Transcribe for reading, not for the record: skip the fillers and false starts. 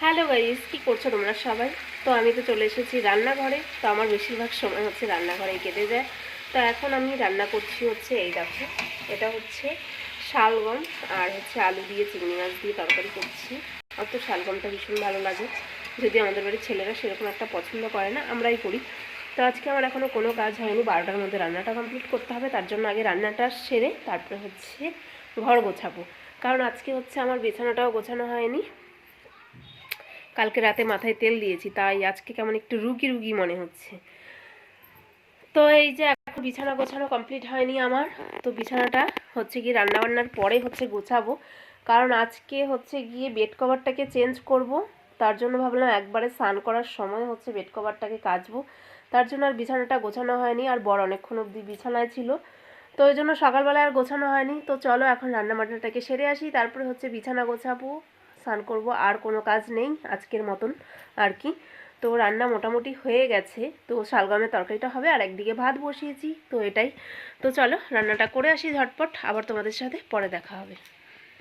Hello guys, কি করছো তোমরা সবাই? তো আমি তো চলে এসেছি রান্নাঘরে। তো আমার বেশিরভাগ সময় হচ্ছে রান্নাঘরেই কেটে যায়। তো এখন আমি রান্না করছি হচ্ছে এই দেখো, এটা হচ্ছে শালগম আর হচ্ছে আলু দিয়ে চিংড়ি মাছ দিয়ে তরকারি করছি। আমার তো শালগমটা ভীষণ ভালো লাগে, যদি আমাদের বাড়ির ছেলেরা সেরকম একটা পছন্দ করে না, আমরাই করি। তো আজকে আমার এখনও কোনো কাজ হয়নি, 12টার মধ্যে রান্নাটা কমপ্লিট করতে হবে। তার জন্য আগে রান্নাটা সেরে তারপরে হচ্ছে ঘর গোছাবো, কারণ আজকে হচ্ছে আমার বিছানাটাও গোছানো হয়নি। কালকে রাতে মাথায় তেল দিয়েছি, তাই আজকে কেমন একটু রুগী রুগী মনে হচ্ছে। তো এই যে এখন বিছানা গোছানো কমপ্লিট হয়নি আমার। তো বিছানাটা হচ্ছে গিয়ে রান্নাবান্নার পরে হচ্ছে গোছাবো, কারণ আজকে হচ্ছে গিয়ে বেড কভারটাকে চেঞ্জ করব। তার জন্য ভাবলাম একবারে স্নান করার সময় হচ্ছে বেড কভারটাকে কাচবো। তার জন্য আর বিছানাটা গোছানো হয়নি, আর বড় অনেকক্ষণ অবধি বিছানায় ছিল। তো ওই জন্য সকালবেলায় আর গোছানো হয়নি। তো চলো এখন রান্না বান্নাটাকে সেরে আসি, তারপরে হচ্ছে বিছানা গোছাবো, স্নান করব। আর কোনো কাজ নেই আজকের মতন আর কি। তো রান্না মোটামুটি হয়ে গেছে। তো শালগমের তরকারিটা হবে আর একদিকে ভাত বসিয়েছি, তো এটাই। তো চলো রান্নাটা করে আসি ঝটপট, আবার তোমাদের সাথে পরে দেখা হবে।